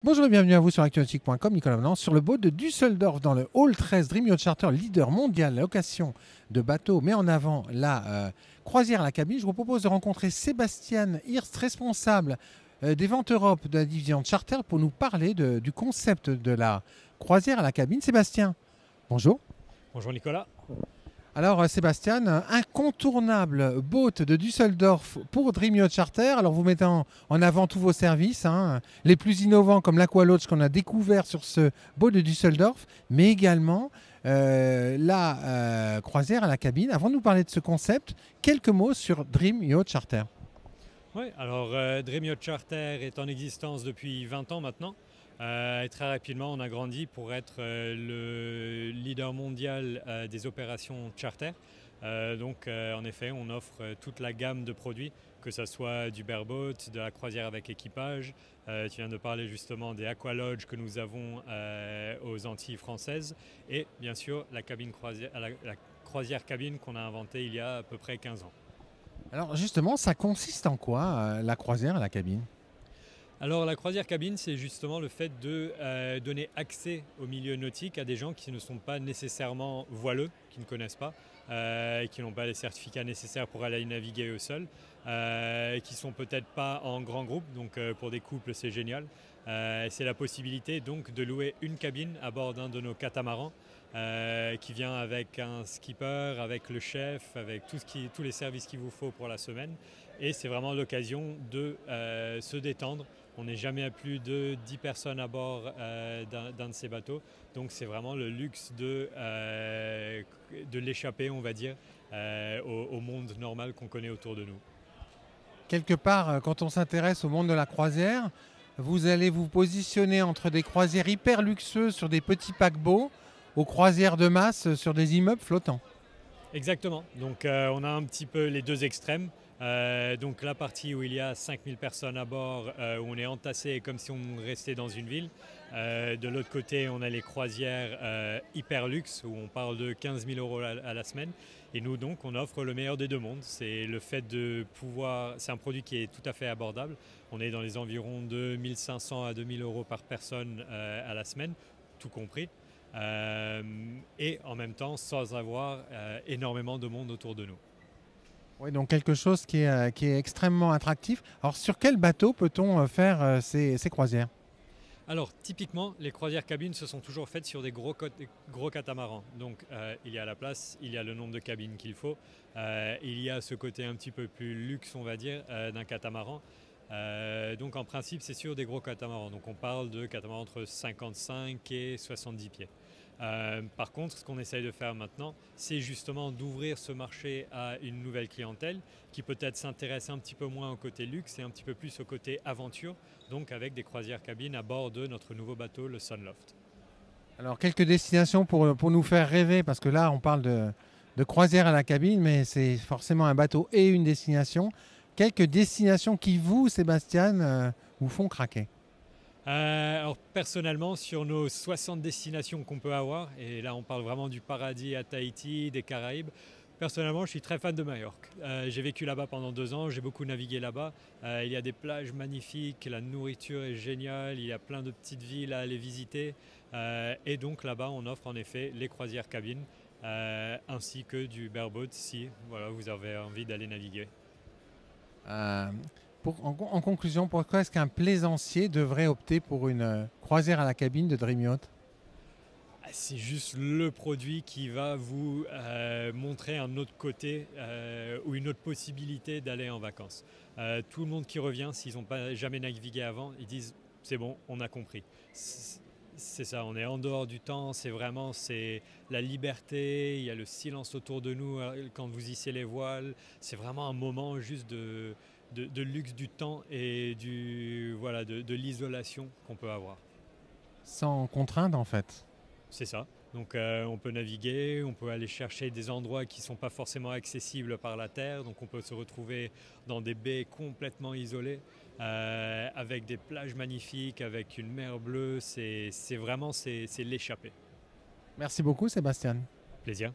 Bonjour et bienvenue à vous sur actualautique.com, Nicolas Venant, sur le boat de Düsseldorf dans le Hall 13 Dream Yacht Charter, leader mondial, la location de bateaux, met en avant la croisière à la cabine. Je vous propose de rencontrer Sébastien Hirst, responsable des ventes Europe de la division Charter, pour nous parler du concept de la croisière à la cabine. Sébastien, bonjour. Bonjour Nicolas. Alors Sébastien, incontournable boat de Düsseldorf pour Dream Yacht Charter. Alors vous mettez en avant tous vos services, les plus innovants comme l'Aqua Lodge qu'on a découvert sur ce boat de Düsseldorf, mais également la croisière à la cabine. Avant de nous parler de ce concept, quelques mots sur Dream Yacht Charter. Oui, alors Dream Yacht Charter est en existence depuis 20 ans maintenant. Et très rapidement, on a grandi pour être le leader mondial des opérations charter. En effet, on offre toute la gamme de produits, que ce soit du bareboat, de la croisière avec équipage. Tu viens de parler justement des Aqua Lodge que nous avons aux Antilles françaises. Et bien sûr, la croisière cabine qu'on a inventée il y a à peu près 15 ans. Alors justement, ça consiste en quoi la croisière à la cabine? Alors la croisière cabine, c'est justement le fait de donner accès au milieu nautique à des gens qui ne sont pas nécessairement voileux, qui ne connaissent pas, qui n'ont pas les certificats nécessaires pour aller naviguer au sol, qui sont peut-être pas en grand groupe, donc pour des couples c'est génial. C'est la possibilité donc de louer une cabine à bord d'un de nos catamarans qui vient avec un skipper, avec le chef, avec tous les services qu'il vous faut pour la semaine. Et c'est vraiment l'occasion de se détendre. On n'est jamais à plus de 10 personnes à bord d'un de ces bateaux. Donc c'est vraiment le luxe de l'échapper, on va dire, au monde normal qu'on connaît autour de nous. Quelque part, quand on s'intéresse au monde de la croisière, vous allez vous positionner entre des croisières hyper luxueuses sur des petits paquebots aux croisières de masse sur des immeubles flottants. Exactement. Donc on a un petit peu les deux extrêmes. Donc la partie où il y a 5000 personnes à bord, où on est entassé comme si on restait dans une ville. De l'autre côté, on a les croisières hyper luxe où on parle de 15 000 euros à la semaine. Et nous donc, on offre le meilleur des deux mondes. C'est le fait de pouvoir. C'est un produit qui est tout à fait abordable. On est dans les environs de 1500 à 2000 euros par personne à la semaine, tout compris. Et en même temps, sans avoir énormément de monde autour de nous. Oui, donc quelque chose qui est extrêmement attractif. Alors sur quel bateau peut-on faire ces croisières? Alors typiquement, les croisières cabines se sont toujours faites sur des gros catamarans. Donc il y a la place, il y a le nombre de cabines qu'il faut, il y a ce côté un petit peu plus luxe, on va dire, d'un catamaran. Donc en principe, c'est sur des gros catamarans. Donc on parle de catamarans entre 55 et 70 pieds. Par contre, ce qu'on essaye de faire maintenant, c'est justement d'ouvrir ce marché à une nouvelle clientèle qui peut-être s'intéresse un petit peu moins au côté luxe et un petit peu plus au côté aventure, donc avec des croisières cabines à bord de notre nouveau bateau, le Sunloft. Alors quelques destinations pour nous faire rêver, parce que là on parle de croisière à la cabine, mais c'est forcément un bateau et une destination. Quelques destinations qui vous, Sébastien, vous font craquer? Alors personnellement, sur nos 60 destinations qu'on peut avoir, et là on parle vraiment du paradis à Tahiti, des Caraïbes, personnellement je suis très fan de Majorque. J'ai vécu là-bas pendant 2 ans, j'ai beaucoup navigué là-bas. Il y a des plages magnifiques, la nourriture est géniale, il y a plein de petites villes à aller visiter. Et donc là-bas on offre en effet les croisières cabines ainsi que du bareboat si voilà, vous avez envie d'aller naviguer. Euh, en conclusion, pourquoi est-ce qu'un plaisancier devrait opter pour une croisière à la cabine de Dream Yacht? C'est juste le produit qui va vous montrer un autre côté ou une autre possibilité d'aller en vacances. Tout le monde qui revient, s'ils n'ont pas jamais navigué avant, ils disent c'est bon, on a compris. C'est ça, on est en dehors du temps, c'est la liberté, il y a le silence autour de nous quand vous hissez les voiles. C'est vraiment un moment juste de luxe du temps et de l'isolation qu'on peut avoir. Sans contrainte en fait. C'est ça. Donc on peut naviguer, on peut aller chercher des endroits qui ne sont pas forcément accessibles par la terre. Donc on peut se retrouver dans des baies complètement isolées, avec des plages magnifiques, avec une mer bleue. C'est l'échappée. Merci beaucoup, Sébastien. Plaisir.